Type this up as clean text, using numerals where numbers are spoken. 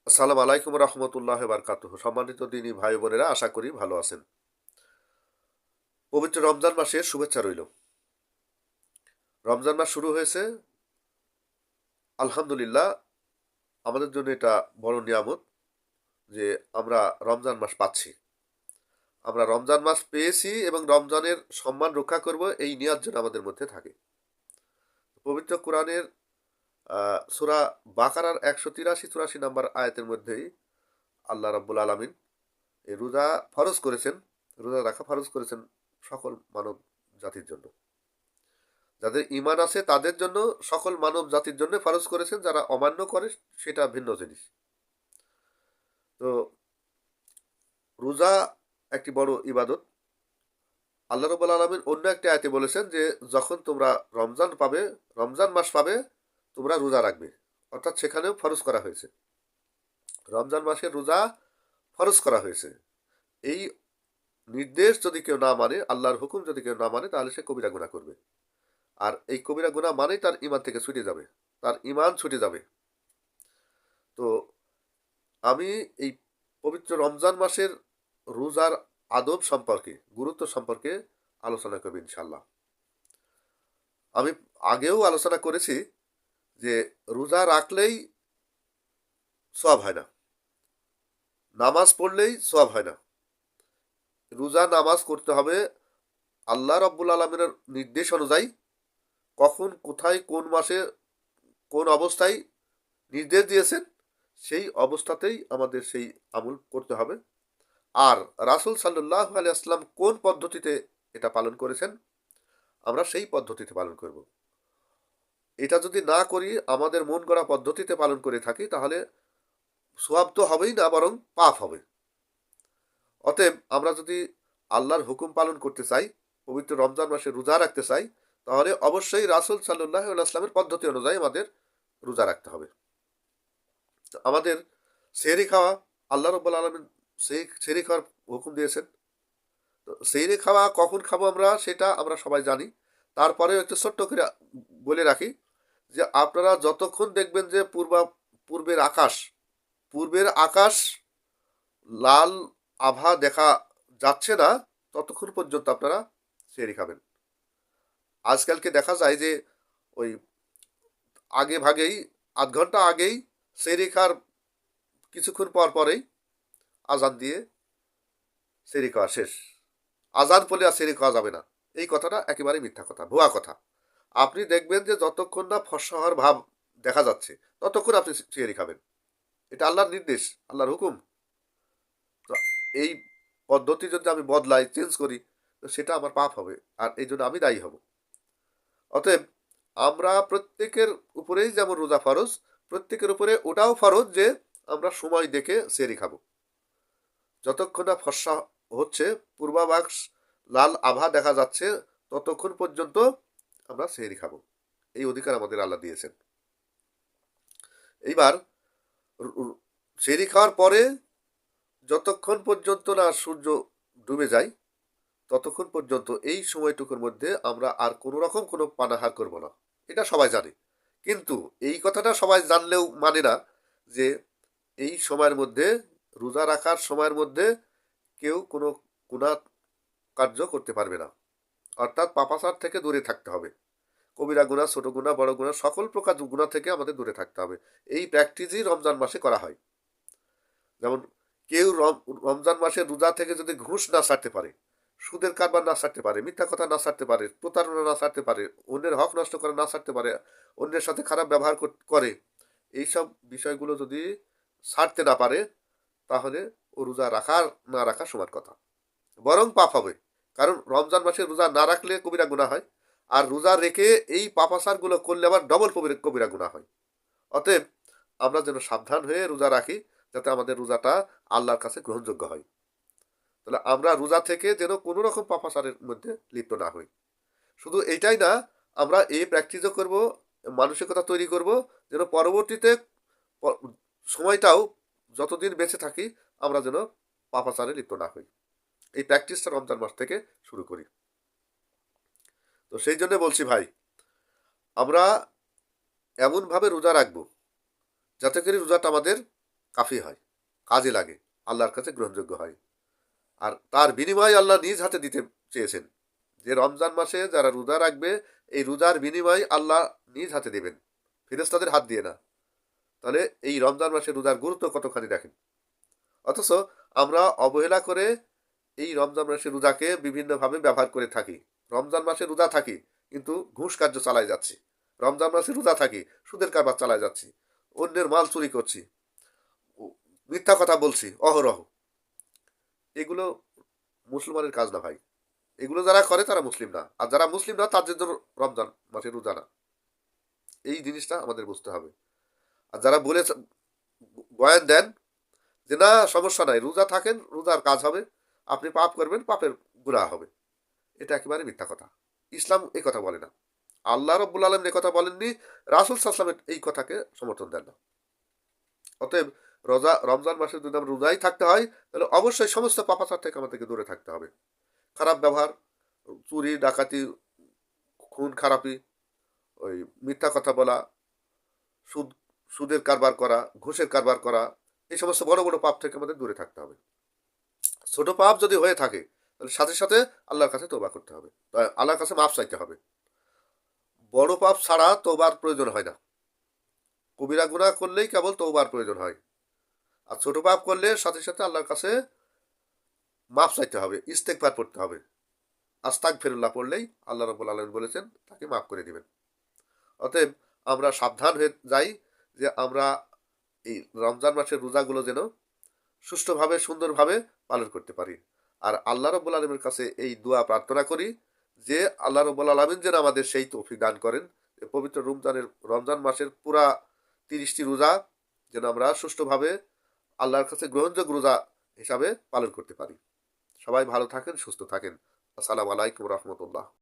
আসসালামু আলাইকুম রহমতুল্লাহ বারকাতুহ। সম্মানিত দিনী ভাই বোনেরা, আশা করি ভালো আছেন। পবিত্র রমজান মাসের শুভেচ্ছা রইল। রমজান মাস শুরু হয়েছে, আলহামদুলিল্লাহ। আমাদের জন্য এটা বড় নিয়ামত যে আমরা রমজান মাস পাচ্ছি। আমরা রমজান মাস পেয়েছি এবং রমজানের সম্মান রক্ষা করব, এই নিয়াত যেন আমাদের মধ্যে থাকে। পবিত্র কোরআনের সূরা বাকারার 183-84 নম্বর আয়াতের মধ্যেই আল্লাহ রাব্বুল আলামিন এই রোজা ফরজ করেছেন, রোজা রাখা ফরজ করেছেন সকল মানব জাতির জন্য। যাদের ঈমান আছে তাদের জন্য, সকল মানব জাতির জন্য ফরজ করেছেন। যারা অমান্য করে সেটা ভিন্ন জিনিস। তো রোজা একটি বড় ইবাদত। আল্লাহ রাব্বুল আলামিন অন্য একটি আয়াতে বলেছেন যে যখন তোমরা রমজান পাবে, রমজান মাস পাবে, তোমরা রোজা রাখবে। অর্থাৎ সেখানেও ফরজ করা হয়েছে, রমজান মাসে রোজা ফরজ করা হয়েছে। এই নির্দেশ যদি কেউ না মানে, আল্লাহর হুকুম যদি কেউ না মানে, তাহলে সে কবিরা গুনাহ করবে। আর এই কবিরা গুনাহ মানেই তার ঈমান থেকে ছুটে যাবে, তার ঈমান ছুটে যাবে। তো আমি এই পবিত্র রমজান মাসের রোজার আদব সম্পর্কে, গুরুত্ব সম্পর্কে আলোচনা করব ইনশাল্লাহ। আমি আগেও আলোচনা করেছি যে রোজা রাখলেই সওয়াব হয় না, নামাজ পড়লেই সওয়াব হয় না। রোজা নামাজ করতে হবে আল্লাহ রাব্বুল আলামিনের নির্দেশ অনুযায়ী। কখন, কোথায়, কোন মাসে, কোন অবস্থায় নির্দেশ দিয়েছেন, সেই অবস্থাতেই আমাদের সেই আমল করতে হবে। আর রাসূল সাল্লাল্লাহু আলাইহি আসলাম কোন পদ্ধতিতে এটা পালন করেছেন, আমরা সেই পদ্ধতিতে পালন করব। এটা যদি না করি, আমাদের মন গড়া পদ্ধতিতে পালন করে থাকি, তাহলে সওয়াব তো হবেই না, বরং পাপ হবে। অতএব আমরা যদি আল্লাহর হুকুম পালন করতে চাই, পবিত্র রমজান মাসে রোজা রাখতে চাই, তাহলে অবশ্যই রাসূল সাল্লাল্লাহু আলাইহি আসলামের পদ্ধতি অনুযায়ী আমাদের রোজা রাখতে হবে। তো আমাদের সেহরি খাওয়া, আল্লাহ রাব্বুল আলামিন সেই সেহরি খাওয়ার হুকুম দিয়েছেন। তো সেহরি খাওয়া কখন খাবো আমরা, সেটা আমরা সবাই জানি। তারপরেও একটু ছোট্ট করে বলে রাখি যে আপনারা যতক্ষণ দেখবেন যে পূর্বের আকাশ লাল আভা দেখা যাচ্ছে না, ততক্ষণ পর্যন্ত আপনারা সেহরি খাবেন। আজকালকে দেখা যায় যে ওই আগে ভাগেই, আধ ঘন্টা আগেই সেহরি খাওয়ার কিছুক্ষণ পর পরেই আজান দিয়ে সেহরি খাওয়া শেষ। আজান পড়লে আর সেহরি খাওয়া যাবে না, এই কথাটা একেবারেই মিথ্যা কথা, ভুয়া কথা। আপনি দেখবেন যে যতক্ষণ না ফর্সা হওয়ার ভাব দেখা যাচ্ছে, ততক্ষণ আপনি সেহরি খাবেন। এটা আল্লাহর নির্দেশ, আল্লাহর হুকুম। তো এই পদ্ধতি যদি আমি বদলাই, চেঞ্জ করি, তো সেটা আমার পাপ হবে, আর এই জন্য আমি দায়ী হব। অতএব আমরা প্রত্যেকের উপরেই যেমন রোজা ফরজ, প্রত্যেকের উপরে ওটাও ফরজ যে আমরা সময় দেখে সেহরি খাবো। যতক্ষণ না ফর্সা হচ্ছে, পূর্বাভাস লাল আভা দেখা যাচ্ছে, ততক্ষণ পর্যন্ত আমরা সেহরি খাবো। এই অধিকার আমাদের আল্লাহ দিয়েছেন। এইবার সেহরি খাওয়ার পরে যতক্ষণ পর্যন্ত না সূর্য ডুবে যায়, ততক্ষণ পর্যন্ত এই সময়টুকুর মধ্যে আমরা আর কোনো রকম কোনো পানাহার করব না। এটা সবাই জানে। কিন্তু এই কথাটা সবাই জানলেও মানে না যে এই সময়ের মধ্যে, রোজা রাখার সময়ের মধ্যে কেউ কোনো গুনাহ কার্য করতে পারবে না। অর্থাৎ পাপাচার থেকে দূরে থাকতে হবে। কবিরা গুনাহ, ছোট গুনাহ, বড় গুনাহ, সকল প্রকার গুনাহ থেকে আমাদের দূরে থাকতে হবে। এই প্র্যাকটিসই রমজান মাসে করা হয়। যেমন কেউ রমজান মাসে রোজা থেকে যদি ঘুষ না ছাড়তে পারে, সুদের কারবার না ছাড়তে পারে, মিথ্যা কথা না ছাড়তে পারে, প্রতারণা না ছাড়তে পারে, অন্যের হক নষ্ট করে না ছাড়তে পারে, অন্যের সাথে খারাপ ব্যবহার করে, এইসব বিষয়গুলো যদি ছাড়তে না পারে, তাহলে ও রোজা রাখার না রাখা সমান কথা, বরং পাপ হবে। কারণ রমজান মাসে রোজা না রাখলে কবিরা গুনাহ হয়, আর রোজা রেখে এই পাপাচারগুলো করলে আবার ডবল কবিরা গুনাহ হয়। অতএব আমরা যেন সাবধান হয়ে রোজা রাখি, যাতে আমাদের রোজাটা আল্লাহর কাছে গ্রহণযোগ্য হয়। তাহলে আমরা রোজা থেকে যেন কোনো রকম পাপাচারের মধ্যে লিপ্ত না হই। শুধু এইটাই না, আমরা এই প্র্যাকটিসও করব, মানসিকতা তৈরি করব, যেন পরবর্তীতে সময়টাও যতদিন বেঁচে থাকি, আমরা যেন পাপাচারে লিপ্ত না হই। এই প্র্যাকটিসটা রমজান মাস থেকে শুরু করি। তো সেই জন্য বলছি ভাই, আমরা এমনভাবে রোজা রাখবো যাতে করে রোজাটা আমাদের কাফি হয়, কাজে লাগে, আল্লাহর কাছে গ্রহণযোগ্য হয়। আর তার বিনিময় আল্লাহ নিজ হাতে দিতে চেয়েছেন, যে রমজান মাসে যারা রোজা রাখবে এই রোজার বিনিময় আল্লাহ নিজ হাতে দেবেন, ফেরেশতাদের হাত দিয়ে না। তাহলে এই রমজান মাসে রোজার গুরুত্ব কতখানি দেখেন। অথচ আমরা অবহেলা করে এই রমজান মাসে রোজাকে বিভিন্নভাবে ব্যবহার করে থাকি। রমজান মাসে রোজা থাকি কিন্তু ঘুষ কার্য চালায় যাচ্ছি, রমজান মাসে রোজা থাকি সুদের কারবার চালায় যাচ্ছি, অন্যের মাল চুরি করছি, মিথ্যা কথা বলছি অহরহ। এগুলো মুসলমানের কাজ না ভাই। এগুলো যারা করে তারা মুসলিম না, আর যারা মুসলিম না তাদের জন্য রমজান মাসে রোজা না। এই জিনিসটা আমাদের বুঝতে হবে। আর যারা বলে বয়ান দেন যে না সমস্যা নাই, রোজা থাকেন, রোজার কাজ হবে, আপনি পাপ করবেন, পাপের গুনাহ হবে, এটা একেবারে মিথ্যা কথা। ইসলাম এই কথা বলে না, আল্লাহ রব্বুল আলম এই কথা বলেননি, রাসুল সাল্লামের এই কথাকে সমর্থন দেন না। অতএব রমজান মাসে যদি আমরা রোজাই থাকতে হয় তাহলে অবশ্যই সমস্ত পাপাচার থেকে আমাদেরকে দূরে থাকতে হবে। খারাপ ব্যবহার, চুরি ডাকাতি, খুন খারাপি, ওই মিথ্যা কথা বলা, সুদ সুদের কারবার করা, ঘুষের কারবার করা, এই সমস্ত বড় বড় পাপ থেকে আমাদের দূরে থাকতে হবে। ছোট পাপ যদি হয়ে থাকে তাহলে সাথে সাথে আল্লাহর কাছে তওবা করতে হবে, আল্লাহর কাছে মাফ চাইতে হবে। বড় পাপ ছাড়া তওবার প্রয়োজন হয় না। কবিরা গুনাহ করলেই কেবল তওবার প্রয়োজন হয়। আর ছোট পাপ করলে সাথে সাথে আল্লাহর কাছে মাফ চাইতে হবে, ইস্তেগফার পড়তে হবে। আস্তাগফিরুল্লাহ পড়লেই আল্লাহ রাব্বুল আলামিন বলেছেন তাকে মাফ করে দিবেন। অতএব আমরা সাবধান হয়ে যাই যে আমরা এই রমজান মাসের রোজাগুলো যেন সুষ্ঠুভাবে সুন্দরভাবে পালন করতে পারি। আর আল্লাহ রাব্বুল আলামিনের কাছে এই দোয়া প্রার্থনা করি যে আল্লাহ রাব্বুল আলামিন যেন আমাদের সেই তৌফিক দান করেন, পবিত্র রমজান মাসের পুরা 30টি রোজা যেন আমরা সুষ্ঠুভাবে আল্লাহর কাছে গ্রহণযোগ্য রোজা হিসাবে পালন করতে পারি। সবাই ভালো থাকেন, সুস্থ থাকেন। আসসালামু আলাইকুম রহমতুল্লাহ।